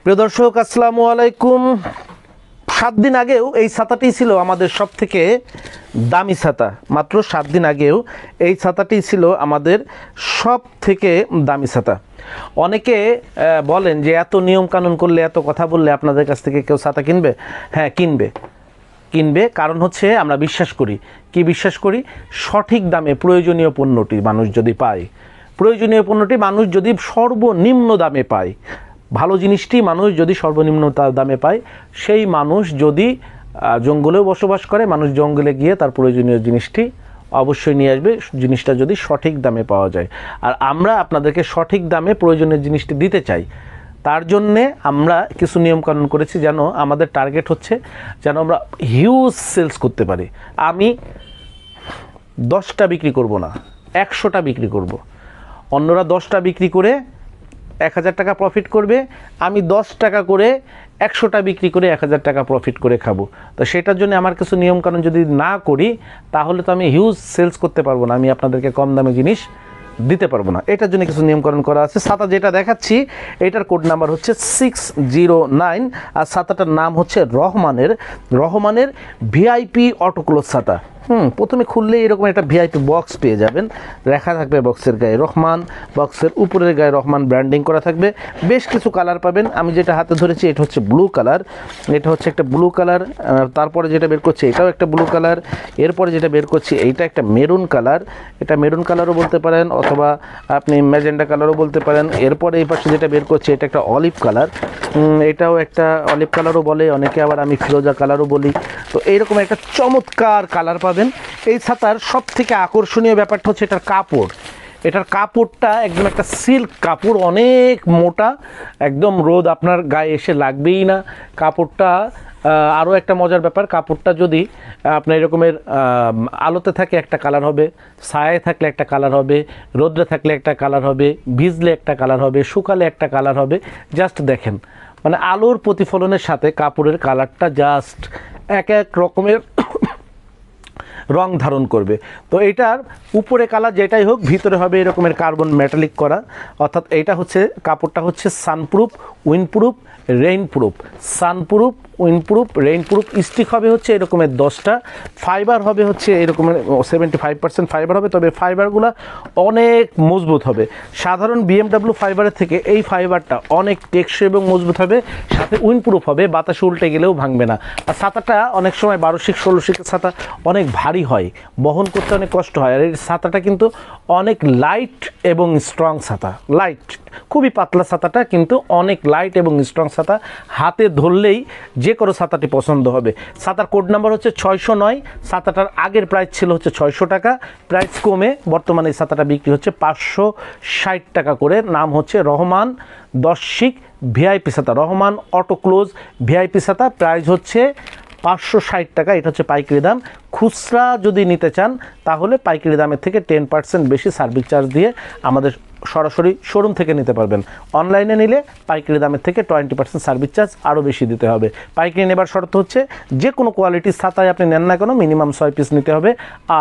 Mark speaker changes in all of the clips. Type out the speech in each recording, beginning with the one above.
Speaker 1: প্রিয় দর্শক, আসসালামু আলাইকুম। 7 দিন আগেও এই ছাতাটি ছিল আমাদের সব থেকে দামি ছাতা। মাত্র 7 দিন আগেও এই ছাতাটি ছিল আমাদের সব থেকে দামি ছাতা। অনেকে বলেন যে এত নিয়ম কানুন করলে, এত কথা বললে আপনাদের কাছ থেকে কেউ ছাতা কিনবে? হ্যাঁ, কিনবে। কারণ হচ্ছে আমরা বিশ্বাস করি। কি বিশ্বাস করি? সঠিক দামে প্রয়োজনীয় পণ্যটি মানুষ যদি পায়, প্রয়োজনীয় পণ্যটি মানুষ যদি সর্বনিম্ন দামে পায়, ভালো জিনিসটি মানুষ যদি সর্বনিম্ন দামে পায়, সেই মানুষ যদি জঙ্গলেও বসবাস করে, মানুষ জঙ্গলে গিয়ে তার প্রয়োজনীয় জিনিসটি অবশ্যই নিয়ে আসবে, জিনিসটা যদি সঠিক দামে পাওয়া যায়। আর আমরা আপনাদেরকে সঠিক দামে প্রয়োজনীয় জিনিসটি দিতে চাই। তার জন্যে আমরা কিছু নিয়মকানুন করেছি, যেন আমাদের টার্গেট হচ্ছে যেন আমরা হিউজ সেলস করতে পারি। আমি 10টা বিক্রি করব না, 100টা বিক্রি করব। অন্যরা 10টা বিক্রি করে 1000 টাকা প্রফিট করবে, আমি 10 টাকা করে 100টা বিক্রি করে 1000 টাকা প্রফিট করে খাবো। তো সেটার জন্য আমার কিছু নিয়মকানুন যদি না করি, তাহলে তো আমি হিউজ সেলস করতে পারবো না, আমি আপনাদেরকে কম দামে জিনিস দিতে পারবো না। এটার জন্য কিছু নিয়মকানুন করা আছে। ছাতা যেটা দেখাচ্ছি, এটার কোড নাম্বার হচ্ছে 609, আর ছাতাটার নাম হচ্ছে রহমানের ভিআইপি অটোক্লোজ ছাতা। প্রথমে খুললে এরকম একটা ভিআইপি বক্স পেয়ে যাবেন, লেখা থাকবে বক্সের গায়ে রহমান, বক্সের উপরের গায়ে রহমান ব্র্যান্ডিং করা থাকবে। বেশ কিছু কালার পাবেন। আমি যেটা হাতে ধরেছি এটা হচ্ছে ব্লু কালার, এটা হচ্ছে একটা ব্লু কালার। তারপরে যেটা বের করছি এটাও একটা ব্লু কালার। এরপরে যেটা বের করছি এইটা একটা মেরুন কালার, এটা মেরুন কালারও বলতে পারেন, অথবা আপনি ম্যাজেন্ডা কালারও বলতে পারেন। এরপরে এই পাশে যেটা বের করছি এটা একটা অলিভ কালার, এটাও একটা অলিভ কালারও বলে অনেকে, আবার আমি ফিরোজা কালারও বলি। তো এইরকম একটা চমৎকার কালার পাবেন। এই ছাতার সব থেকে আকর্ষণীয় ব্যাপারটা হচ্ছে এটার কাপড়। এটার কাপড়টা একদম একটা সিল্ক কাপড়, অনেক মোটা, একদম রোদ আপনার গায়ে এসে লাগবেই না। কাপড়টা আরও একটা মজার ব্যাপার, কাপড়টা যদি আপনার এরকমের আলোতে থাকে একটা কালার হবে, ছায়ায় থাকলে একটা কালার হবে, রোদ্রে থাকলে একটা কালার হবে, ভিজলে একটা কালার হবে, শুকালে একটা কালার হবে। জাস্ট দেখেন, মানে আলোর প্রতিফলনের সাথে কাপড়ের কালারটা জাস্ট এক রকমের রং ধারণ করবে। তো এটার উপরে কালার যেটাই হোক, ভিতরে হবে এরকমের কার্বন মেটালিক করা, অর্থাৎ এইটা হচ্ছে কাপড়টা হচ্ছে sunproof, windproof, রেইনপ্রুফ। Sunproof, windproof, রেইনপ্রুফ। Stick হবে হচ্ছে এরকমের 10টা, ফাইবার হবে হচ্ছে এরকমের 75% ফাইবার হবে, তবে ফাইবারগুলো অনেক মজবুত হবে। সাধারণ BMW ফাইবারের থেকে এই ফাইবারটা অনেক টেকসই এবং মজবুত হবে, সাথে উইন্ডপ্রুফ হবে, বাতাসে উল্টে গেলেও ভাঙবে না। আর ছাতাটা অনেক সময় 12 শিক 16 শিকের ছাতা অনেক ভারী হয়, বহন করতে অনেক কষ্ট হয়। আর এই ছাতাটা কিন্তু অনেক লাইট এবং স্ট্রং ছাতা, লাইট, খুবই পাতলা ছাতাটা, কিন্তু অনেক লাইট এবং স্ট্রং ছাতা। হাতে ধরলেই যে কোনো ছাতাটি পছন্দ হবে। ছাতার কোড নাম্বার হচ্ছে 609। ছাতাটার আগের প্রাইস ছিল হচ্ছে 600 টাকা, প্রাইস কমে বর্তমানে এই ছাতাটা বিক্রি হচ্ছে 560 টাকা করে। নাম হচ্ছে রহমান 10 শিক ভিআইপি ছাতা, রহমান অটোক্লোজ ভিআইপি ছাতা। প্রাইস হচ্ছে 560 টাকা। এটা হচ্ছে পাইকারি দাম। খুচরা যদি নিতে চান তাহলে পাইকারি দামের থেকে 10% বেশি সার্ভিস চার্জ দিয়ে আমাদের সরাসরি শোরুম থেকে নিতে পারবেন। অনলাইনে নিলে পাইকারি দামের থেকে 20% সার্ভিস চার্জ আরও বেশি দিতে হবে। পাইকারি নেবার শর্ত হচ্ছে যে কোনো কোয়ালিটির ছাতায় আপনি নেন না কেন মিনিমাম 6 পিস নিতে হবে,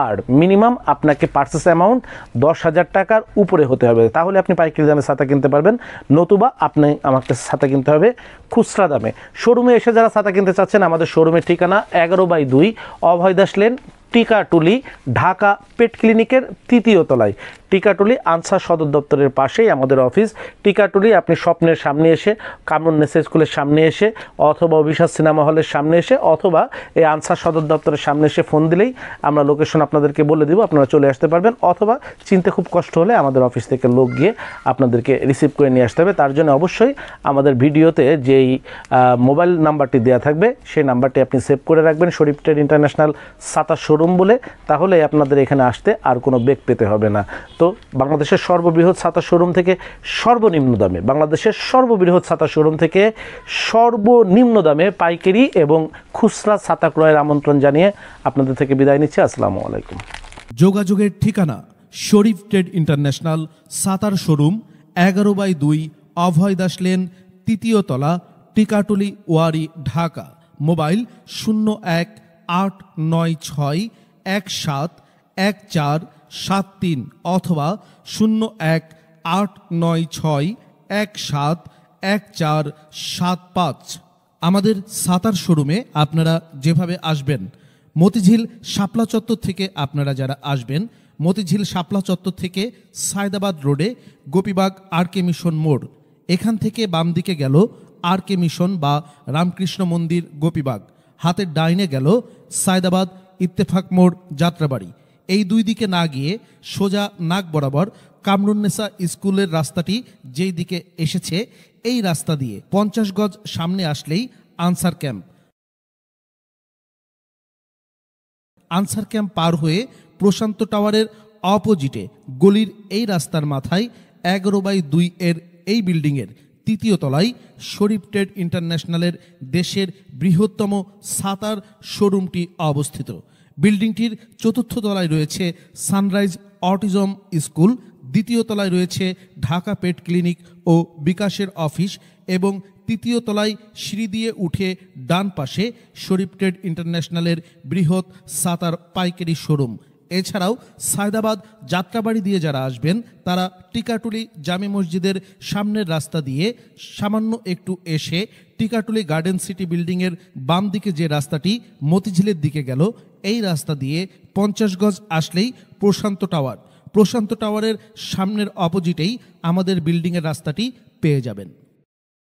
Speaker 1: আর মিনিমাম আপনাকে পার্চেস অ্যামাউন্ট 10,000 টাকার উপরে হতে হবে, তাহলে আপনি পাইকারি দামে ছাতা কিনতে পারবেন। নতুবা আপনি আমাকে ছাতা কিনতে হবে খুচরা দামে। শোরুমে এসে যারা ছাতা কিনতে চাচ্ছেন, আমাদের শোরুমের ঠিকানা 11/2 অভয় দাস লেন, টিকাটুলি, ঢাকা পেট ক্লিনিকের 3য় তলায়। টিকাটুলি আনসার সদর দপ্তরের পাশেই আমাদের অফিস। টিকাটুলি আপনি স্বপ্নের সামনে এসে, কামরুন নেসা স্কুলের সামনে এসে, অথবা অভিশাস সিনেমা হলের সামনে এসে, অথবা এই আনসার সদর দপ্তরের সামনে এসে ফোন দিলেই আমরা লোকেশন আপনাদেরকে বলে দেব, আপনারা চলে আসতে পারবেন। অথবা চিনতে খুব কষ্ট হলে আমাদের অফিস থেকে লোক গিয়ে আপনাদেরকে রিসিভ করে নিয়ে আসতে হবে। তার জন্য অবশ্যই আমাদের ভিডিওতে যেই মোবাইল নাম্বারটি দেওয়া থাকবে সেই নাম্বারটি আপনি সেভ করে রাখবেন, শরীফ ট্রেড ইন্টারন্যাশনাল ছাতা শোরুম বলে, তাহলে আপনাদের এখানে আসতে আর কোনো বেগ পেতে হবে না। তো বাংলাদেশের সর্ববৃহৎ ছাতা শোরুম থেকে সর্বনিম্ন দামে, বাংলাদেশের সর্ববৃহৎ ছাতা শোরুম থেকে সর্বনিম্ন দামে পাইকারি এবং খুচরা ছাতা ক্রয়ের আমন্ত্রণ জানিয়ে আপনাদের থেকে বিদায় নিচ্ছি। আসসালামু আলাইকুম।
Speaker 2: যোগাযোগের ঠিকানা শরীফ ট্রেড ইন্টারন্যাশনাল ছাতার শোরুম, 11/2 অভয় দাস লেন, 3য় তলা, টিকাটুলি, ওয়ারি, ঢাকা। মোবাইল 018961714773 অথবা 01896171 1475। আমাদের সাতার শোরুমে আপনারা যেভাবে আসবেন, মতিঝিল শাপলা চত্বর থেকে আপনারা যারা আসবেন, মতিঝিল শাপলা চত্বর থেকে সায়দাবাদ রোডে গোপীবাগ আরকে মিশন মোড়, এখান থেকে বাম দিকে গেল আরকে মিশন বা রামকৃষ্ণ মন্দির গোপীবাগ, হাতের ডাইনে গেল সায়দাবাদ ইত্তেফাক মোড় যাত্রাবাড়ি। এই দুই দিকে না গিয়ে সোজা নাক বরাবর কামরুন্নেসা স্কুলের রাস্তাটি যেই দিকে এসেছে, এই রাস্তা দিয়ে 50 গজ সামনে আসলেই আনসার ক্যাম্প। আনসার ক্যাম্প পার হয়ে প্রশান্ত টাওয়ারের অপোজিটে গলির এই রাস্তার মাথায় 11/2 এর এই বিল্ডিংয়ের 3য় তলায় শরীফ ট্রেড ইন্টারন্যাশনালের দেশের বৃহত্তম সাতার শোরুমটি অবস্থিত। বিল্ডিংটির 4র্থ তলায় রয়েছে সানরাইজ অটিজম স্কুল, 2য় তলায় রয়েছে ঢাকা পেট ক্লিনিক ও বিকাশের অফিস এবং 3য় তলায় সিঁড়ি দিয়ে উঠে ডান পাশে শরীফ ট্রেড ইন্টারন্যাশনালের বৃহৎ সাতার পাইকারি শোরুম। এছাড়াও সায়দাবাদ যাত্রাবাড়ি দিয়ে যারা আসবেন তারা টিকাটুলি জামে মসজিদের সামনের রাস্তা দিয়ে সামান্য একটু এসে টিকাটুলি গার্ডেন সিটি বিল্ডিংয়ের বাম দিকে যে রাস্তাটি মতিঝিলের দিকে গেল, এই রাস্তা দিয়ে 50 গজ আসলেই প্রশান্ত টাওয়ার। প্রশান্ত টাওয়ারের সামনের অপোজিটেই আমাদের বিল্ডিংয়ের রাস্তাটি পেয়ে যাবেন।